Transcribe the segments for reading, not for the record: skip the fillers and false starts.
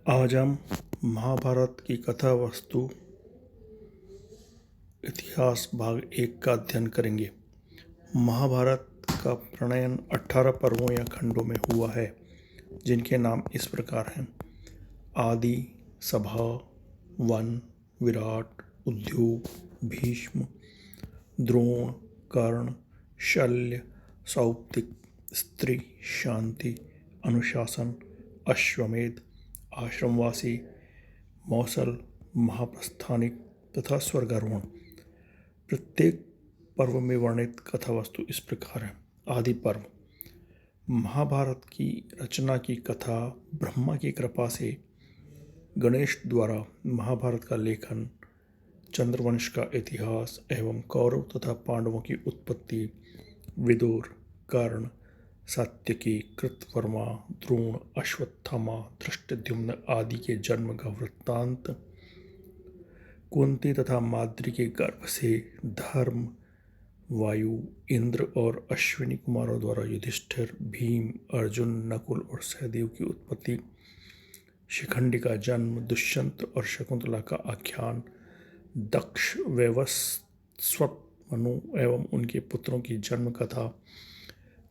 आज हम महाभारत की कथा वस्तु इतिहास भाग 1 का अध्ययन करेंगे। महाभारत का प्रणयन 18 पर्वों या खंडों में हुआ है, जिनके नाम इस प्रकार हैं: आदि, सभा, वन, विराट, उद्योग, भीष्म, द्रोण, कर्ण, शल्य, सौप्तिक, स्त्री, शांति, अनुशासन, अश्वमेध, आश्रमवासी, मौसल, महाप्रस्थानिक तथा स्वर्गारोहण। प्रत्येक पर्व में वर्णित कथा वस्तु इस प्रकार है। आदि पर्व। महाभारत की रचना की कथा ब्रह्मा की कृपा से गणेश द्वारा महाभारत का लेखन, चंद्रवंश का इतिहास एवं कौरव तथा पांडवों की उत्पत्ति, विदुर, कर्ण, सात्यकी, कृतवर्मा, द्रोण, अश्वत्थामा, धृष्टद्युम्न आदि के जन्म का वृत्तांत, कुंती तथा माद्री के गर्भ से धर्म, वायु, इंद्र और अश्विनी कुमारों द्वारा युधिष्ठिर, भीम, अर्जुन, नकुल और सहदेव की उत्पत्ति, शिखंडी का जन्म, दुष्यंत और शकुंतला का आख्यान, दक्ष, वैवस्वत, मनु एवं उनके पुत्रों की जन्म कथा,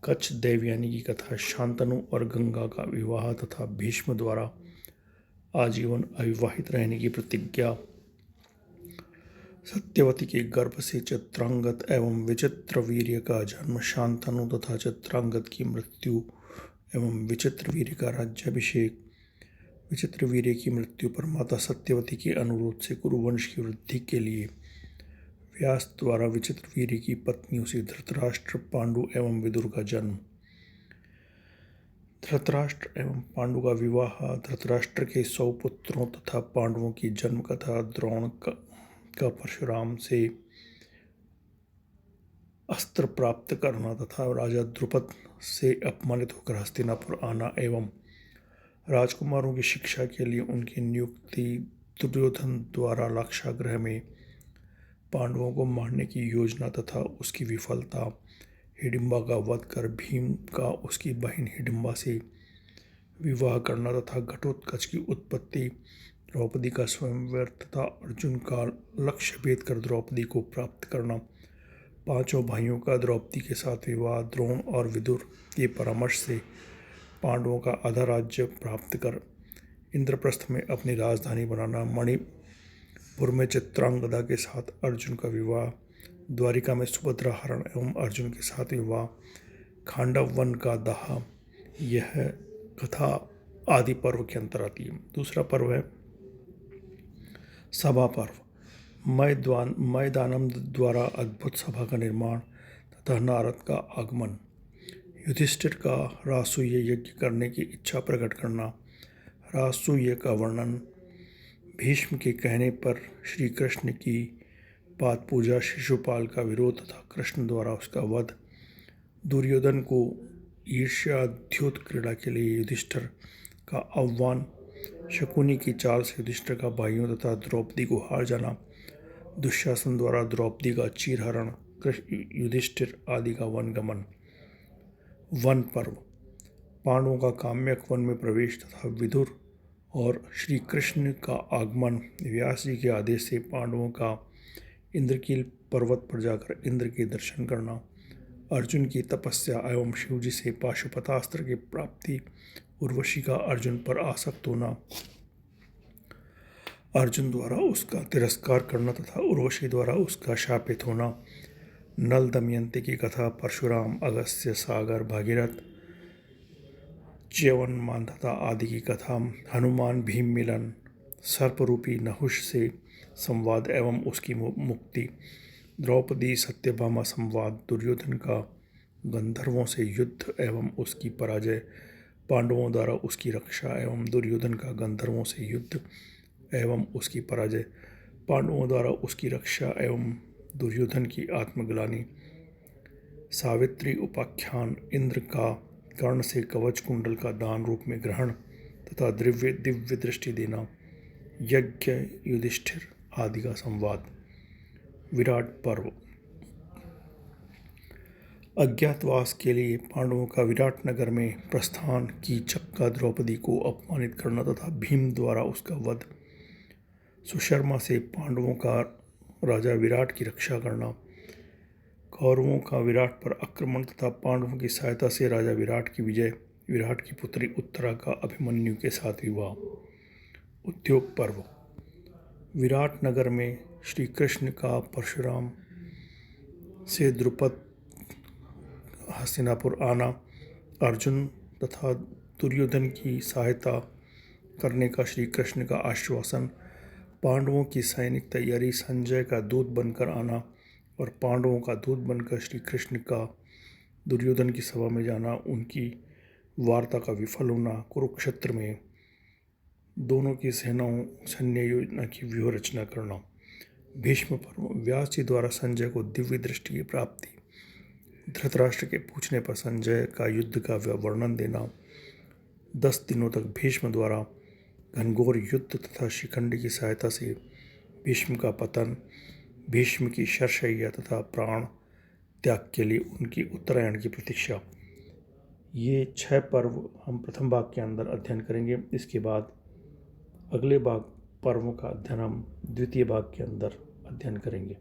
कच्छ देवयानी की कथा, शांतनु और गंगा का विवाह तथा भीष्म द्वारा आजीवन अविवाहित रहने की प्रतिज्ञा, सत्यवती के गर्भ से चित्रांगद एवं विचित्र वीर्य का जन्म, शांतनु तथा चित्रांगद की मृत्यु एवं विचित्र वीर्य का राज्याभिषेक, विचित्र वीर्य की मृत्यु पर माता सत्यवती के अनुरोध से कुरुवंश की वृद्धि के लिए व्यास द्वारा विचित्र वीर्य की पत्नियों से धृतराष्ट्र, पांडु एवं विदुर का जन्म, धृतराष्ट्र एवं पांडु का विवाह, धृतराष्ट्र के 100 पुत्रों तथा पांडवों की जन्म कथा, द्रोण का परशुराम से अस्त्र प्राप्त करना तथा राजा द्रुपद से अपमानित होकर हस्तिनापुर आना एवं राजकुमारों की शिक्षा के लिए उनकी नियुक्ति, दुर्योधन द्वारा लाक्षागृह में पांडवों को मारने की योजना तथा उसकी विफलता, हिडिंबा का वध कर भीम का उसकी बहन हिडिंबा से विवाह करना तथा घटोत्कच की उत्पत्ति, द्रौपदी का स्वयंवर तथा अर्जुन का लक्ष्य भेद कर द्रौपदी को प्राप्त करना, पांचों भाइयों का द्रौपदी के साथ विवाह, द्रोण और विदुर के परामर्श से पांडवों का आधा राज्य प्राप्त कर इंद्रप्रस्थ में अपनी राजधानी बनाना, मणिपुर में चित्रांगदा के साथ अर्जुन का विवाह, द्वारिका में सुभद्रा हरण एवं अर्जुन के साथ विवाह, खांडव वन का दाह, यह कथा आदि पर्व के अंतर आती है। दूसरा पर्व है सभा पर्व। मैदानंद द्वारा अद्भुत सभा का निर्माण तथा नारद का आगमन, युधिष्ठिर का रासूय यज्ञ करने की इच्छा प्रकट करना, रासूय का वर्णन, भीष्म के कहने पर श्री कृष्ण की पाद पूजा, शिशुपाल का विरोध तथा कृष्ण द्वारा उसका वध, दुर्योधन को ईर्ष्याद्योत क्रीड़ा के लिए युधिष्ठिर का आह्वान, शकुनी की चाल से युधिष्ठिर का भाइयों तथा द्रौपदी को हार जाना, दुशासन द्वारा द्रौपदी का चीरहरण, युधिष्ठिर आदि का वनगमन। वन पर्व। पांडवों का काम्यक वन में प्रवेश तथा विदुर और श्री कृष्ण का आगमन, व्यास जी के आदेश से पांडवों का इंद्रकील पर्वत पर जाकर इंद्र के दर्शन करना, अर्जुन की तपस्या एवं शिवजी से पाशुपतास्त्र की प्राप्ति, उर्वशी का अर्जुन पर आसक्त होना, अर्जुन द्वारा उसका तिरस्कार करना तथा उर्वशी द्वारा उसका शापित होना, नल दमयंती की कथा, परशुराम, अगस्त्य, सागर, भागीरथ, च्यवन, मांधाता आदि की कथा, हनुमान भीम मिलन, सर्परूपी नहुष से संवाद एवं उसकी मुक्ति, द्रौपदी सत्यभामा संवाद, दुर्योधन का गंधर्वों से युद्ध एवं उसकी पराजय, पांडवों द्वारा उसकी रक्षा एवं दुर्योधन का गंधर्वों से युद्ध एवं उसकी पराजय, पांडवों द्वारा उसकी रक्षा एवं दुर्योधन की आत्मग्लानि, सावित्री उपाख्यान, इंद्र का कर्ण से कवच कुंडल का दान रूप में ग्रहण तथा दिव्य दृष्टि देना, यज्ञ, युधिष्ठिर आदि का संवाद। विराट पर्व। अज्ञातवास के लिए पांडवों का विराट नगर में प्रस्थान, कीचक का द्रौपदी को अपमानित करना तथा भीम द्वारा उसका वध, सुशर्मा से पांडवों का राजा विराट की रक्षा करना, कौरवों का विराट पर आक्रमण तथा पांडवों की सहायता से राजा विराट की विजय, विराट की पुत्री उत्तरा का अभिमन्यु के साथ विवाह। उद्योग पर्व। विराट नगर में श्री कृष्ण का परशुराम से द्रुपद हस्तिनापुर आना, अर्जुन तथा दुर्योधन की सहायता करने का श्री कृष्ण का आश्वासन, पांडवों की सैनिक तैयारी, संजय का दूत बनकर आना और पांडवों का दूत बनकर श्री कृष्ण का दुर्योधन की सभा में जाना, उनकी वार्ता का विफल होना, कुरुक्षेत्र में दोनों की सेनाओं सैन्य योजना की व्यूह रचना करना। भीष्म पर्व। व्यास जी द्वारा संजय को दिव्य दृष्टि की प्राप्ति, धृतराष्ट्र के पूछने पर संजय का युद्ध का वर्णन देना, 10 दिनों तक भीष्म द्वारा घनघोर युद्ध तथा शिखंडी की सहायता से भीष्म का पतन, भीष्म की शरशय्या तथा प्राण त्याग के लिए उनकी उत्तरायण की प्रतीक्षा। ये 6 पर्व हम प्रथम भाग के अंदर अध्ययन करेंगे। इसके बाद अगले भाग पर्वों का अध्ययन हम द्वितीय भाग के अंदर अध्ययन करेंगे।